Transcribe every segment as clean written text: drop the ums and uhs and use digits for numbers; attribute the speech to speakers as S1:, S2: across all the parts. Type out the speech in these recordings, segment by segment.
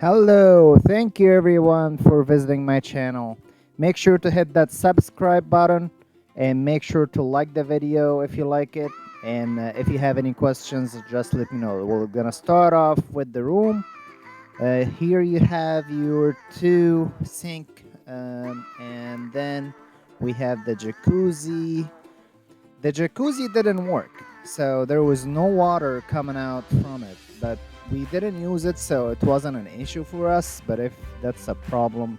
S1: Hello, thank you everyone for visiting my channel. Make sure to hit that subscribe button and make sure to like the video if you like it. And if you have any questions, just let me know. We're gonna start off with the room. Here you have your two sink, and then we have the jacuzzi. The jacuzzi didn't work, so there was no water coming out from it, but we didn't use it, so it wasn't an issue for us. But if that's a problem,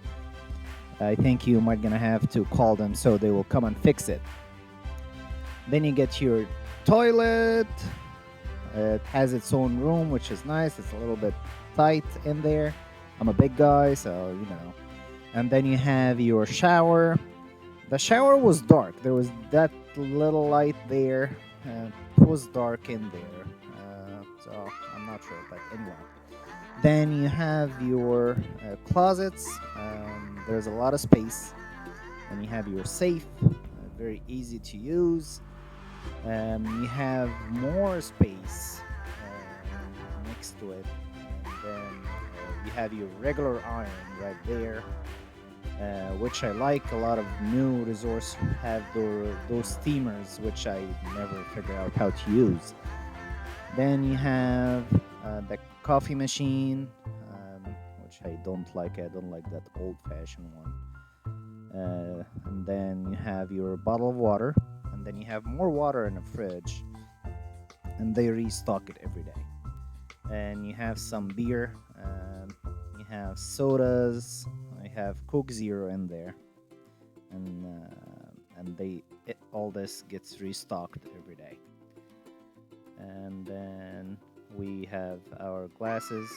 S1: I think you might gonna have to call them so they will come and fix it. Then you get your toilet. It has its own room, which is nice. It's a little bit tight in there. I'm a big guy, so you know. And then you have your shower. The shower was dark. There was that little light there. It was dark in there. So I'm not sure, but anyway. Then you have your closets. There's a lot of space. And you have your safe, very easy to use. You have more space next to it. And then you have your regular iron right there. Which I like. A lot of new resorts have those steamers, which I never figure out how to use. Then you have the coffee machine, which I don't like. I don't like that old-fashioned one. And then you have your bottle of water, and then you have more water in the fridge, and they restock it every day. And you have some beer. You have sodas. I have Coke Zero in there, and all this gets restocked every day. And then we have our glasses.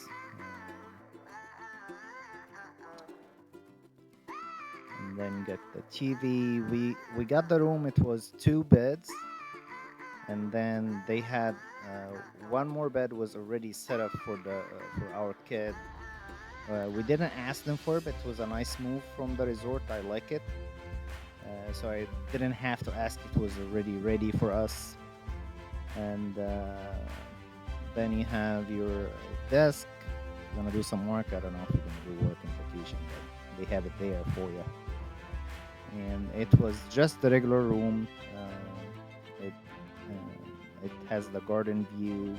S1: And then get the TV. We got the room. It was 2 beds, and then they had one more bed was already set up for our kid. We didn't ask them for it, but it was a nice move from the resort. I like it. So I didn't have to ask. It was already ready for us. And then you have your desk. You're gonna do some work. I don't know if you're gonna do work in vacation, but they have it there for you. And it was just the regular room. It has the garden view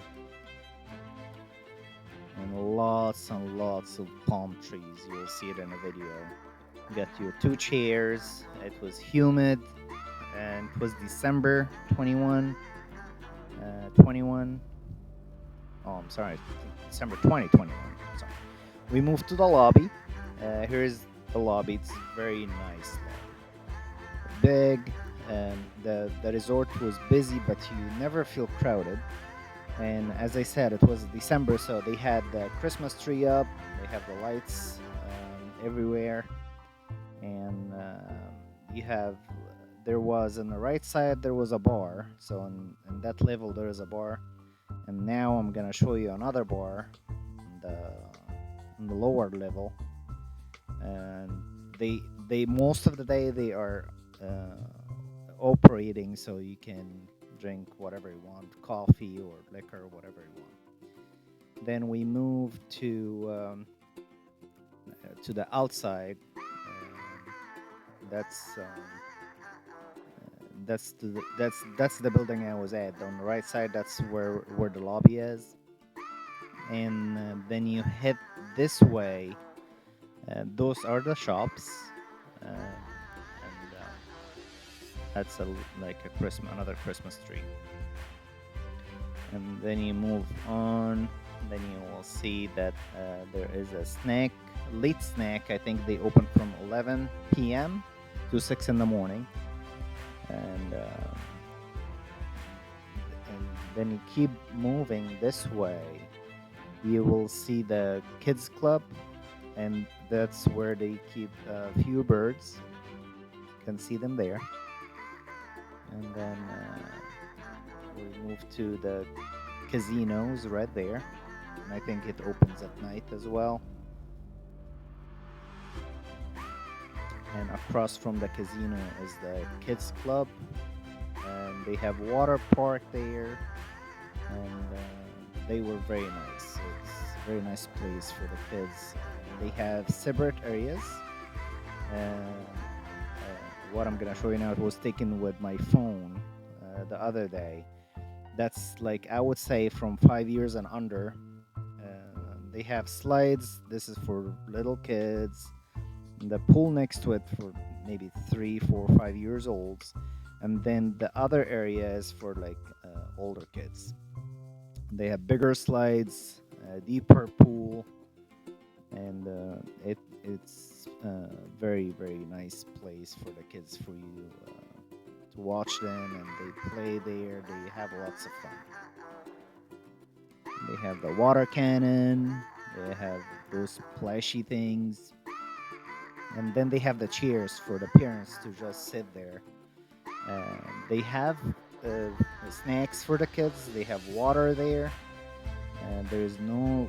S1: and lots of palm trees. You'll see it in the video. You got your 2 chairs. It was humid, and it was December 21. Oh, I'm sorry, December 2021. Sorry. We moved to the lobby. Here's the lobby. It's very nice lobby. Big. The resort was busy, but you never feel crowded. And as I said, it was December, so they had the Christmas tree up. They have the lights everywhere, and there was on the right side there was a bar. So in that level there is a bar, and now I'm gonna show you another bar in the lower level. And they most of the day they are operating, so you can drink whatever you want, coffee or liquor, whatever you want. Then we moved to the outside. That's the building I was at. On the right side, that's where the lobby is. And then you head this way. Those are the shops. That's like another Christmas tree. And then you move on. Then you will see that there is a late snack. I think they open from 11 p.m. to 6 in the morning. And then you keep moving this way. You will see the kids club, and that's where they keep a few birds. You can see them there. And then we move to the casinos right there, and I think it opens at night as well. And across from the casino is the kids club, and they have water park there, and they were very nice. very nice place for the kids. They have separate areas. What I'm gonna show you now, it was taken with my phone the other day. That's like, I would say, from 5 years and under. They have slides. This is for little kids. The pool next to it for maybe 3, 4, 5 years olds, and then the other area is for like older kids. They have bigger slides, deeper pool, and it's very very nice place for the kids, for you to watch them, and they play there. They have lots of fun. They have the water cannon. They have those splashy things, and then they have the chairs for the parents to just sit there. They have uh, snacks for the kids. They have water there, and there is no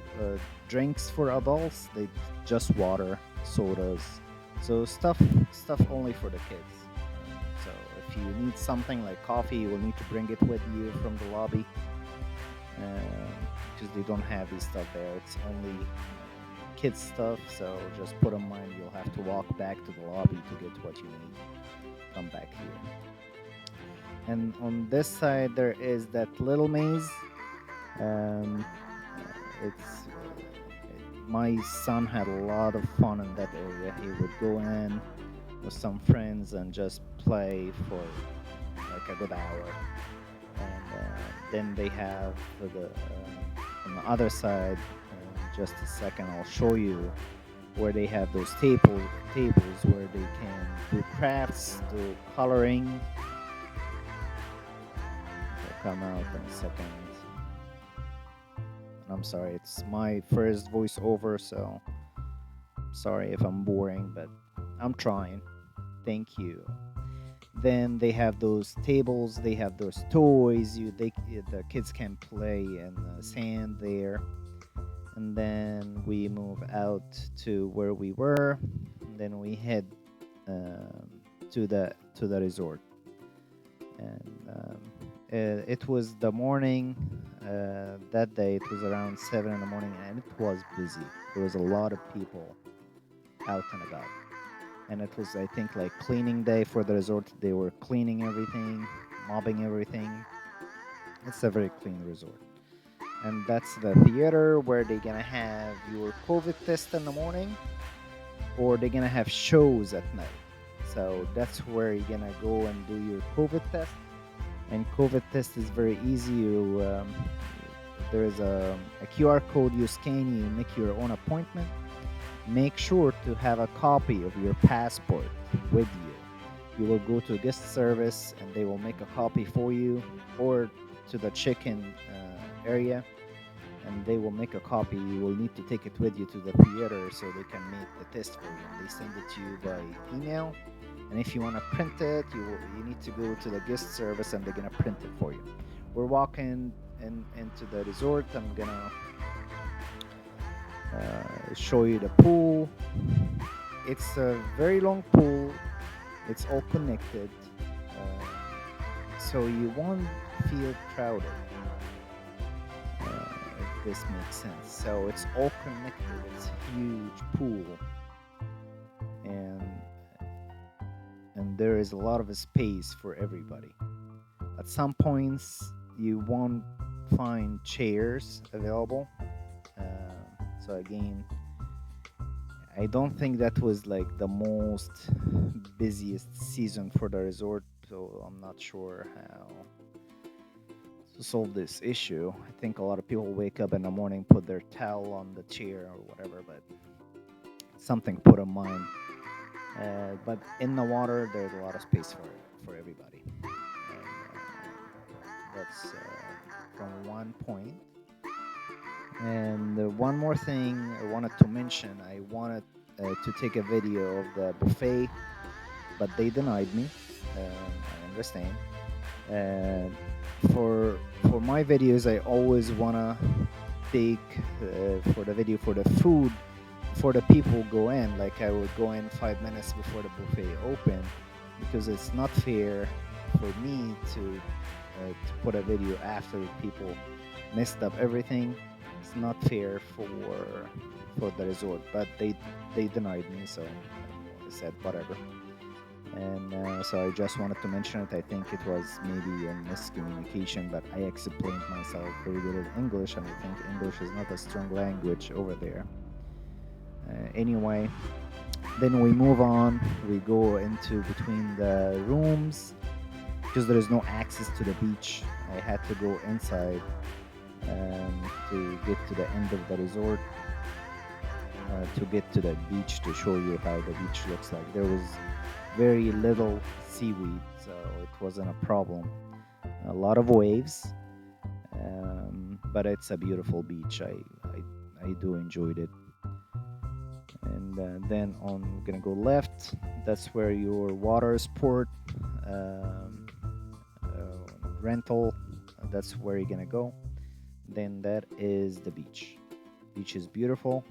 S1: drinks for adults. They just water, sodas, so stuff only for the kids. So if you need something like coffee, you will need to bring it with you from the lobby, because they don't have this stuff there. It's only kids stuff. So just put in mind, you'll have to walk back to the lobby to get what you need. Come back here. And on this side there is that little maze. um, it's My son had a lot of fun in that area. He would go in with some friends and just play for like a good hour. And then they have on the other side, just a second, I'll show you where they have those tables where they can do crafts, do coloring. They'll come out in a second. I'm sorry, it's my first voiceover, so sorry if I'm boring, but I'm trying. Thank you. Then they have those tables, they have those toys. The kids can play in the sand there. And then we move out to where we were. And then we head to the resort. And it was the morning. That day it was around 7 in the morning, and it was busy. There was a lot of people out and about, and it was, I think, like cleaning day for the resort. They were cleaning everything, mopping everything. It's a very clean resort. And that's the theater where they're gonna have your COVID test in the morning, or they're gonna have shows at night. So that's where you're gonna go and do your COVID test. And COVID test is very easy. There is a QR code you scan, you make your own appointment. Make sure to have a copy of your passport with you. You will go to guest service and they will make a copy for you, or to the check-in area, and they will make a copy. You will need to take it with you to the theater so they can make the test for you. They send it to you by email. And if you want to print it, you need to go to the guest service and they're gonna print it for you. We're walking into the resort. I'm gonna show you the pool. It's a very long pool. It's all connected, so you won't feel crowded. If this makes sense. So it's all connected. It's a huge pool, and there is a lot of space for everybody. At some points, you won't find chairs available. So again, I don't think that was like the most busiest season for the resort, so I'm not sure how to solve this issue. I think a lot of people wake up in the morning, put their towel on the chair or whatever, but something to put in mind. But in the water, there's a lot of space for everybody. And, that's from one point. And one more thing I wanted to mention. I wanted to take a video of the buffet, but they denied me. I understand. Uh, for my videos, I always wanna take for the video for the food before the people go in. Like, I would go in 5 minutes before the buffet open, because it's not fair for me to put a video after people messed up everything. It's not fair for the resort, but they denied me, so I said whatever. And so I just wanted to mention it. I think it was maybe a miscommunication, but I explained myself very good at English, and I think English is not a strong language over there. Anyway, then we move on. We go into between the rooms because there is no access to the beach. I had to go inside to get to the end of the resort, to get to the beach to show you how the beach looks like. There was very little seaweed, so it wasn't a problem. A lot of waves, but it's a beautiful beach. I do enjoyed it. And then on, we're gonna go left. That's where your water sport rental. That's where you're gonna go. Then that is the beach. Beach is beautiful.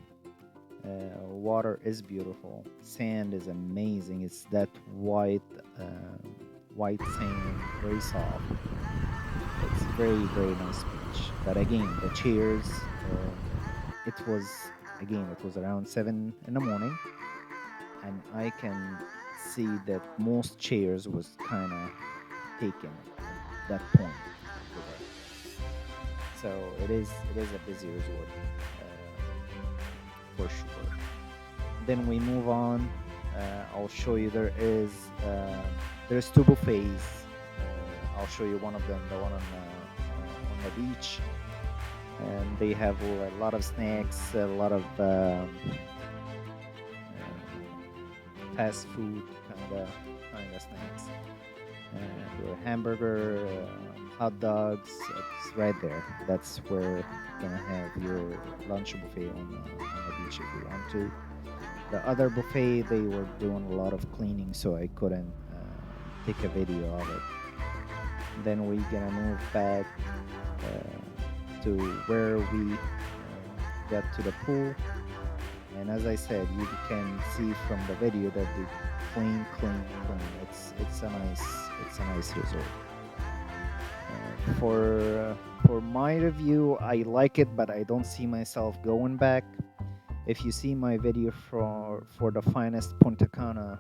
S1: Water is beautiful. Sand is amazing. It's that white sand, very soft. It's very nice beach. But again, the chairs. It was around 7 in the morning, and I can see that most chairs was kind of taken at that point. So it is a busy resort. For sure. Then we move on. I'll show you there's two buffets. I'll show you one of them, the one on the beach, and they have a lot of snacks, a lot of fast food kind of snacks, your hamburger, hot dogs. It's right there. That's where you're gonna have your lunch buffet on the beach if you want to. The other buffet, they were doing a lot of cleaning, so I couldn't take a video of it. Then we're gonna move back to where we got to the pool. And as I said, you can see from the video that the clean. It's a nice resort. For my review, I like it, but I don't see myself going back. If you see my video for the Finest Punta Cana,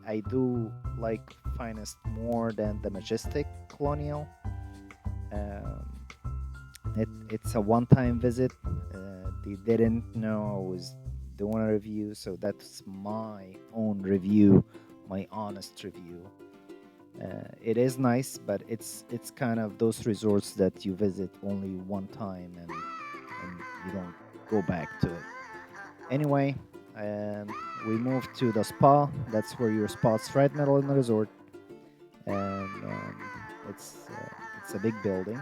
S1: I do like Finest more than the Majestic Colonial. It's a one-time visit. They didn't know I was doing a review, so that's my own review, my honest review. It is nice, but it's kind of those resorts that you visit only one time and you don't go back to it. Anyway, we move to the spa. That's where your spa's right middle in the resort, and it's a big building.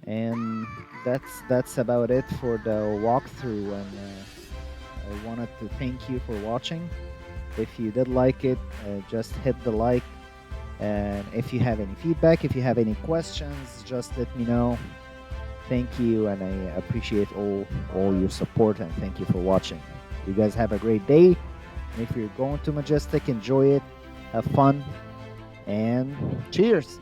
S1: And that's about it for the walkthrough. And I wanted to thank you for watching. If you did like it, just hit the like. And if you have any feedback, if you have any questions, just let me know. Thank you, and I appreciate all your support, and thank you for watching. You guys have a great day. And if you're going to Majestic, enjoy it, have fun, and cheers.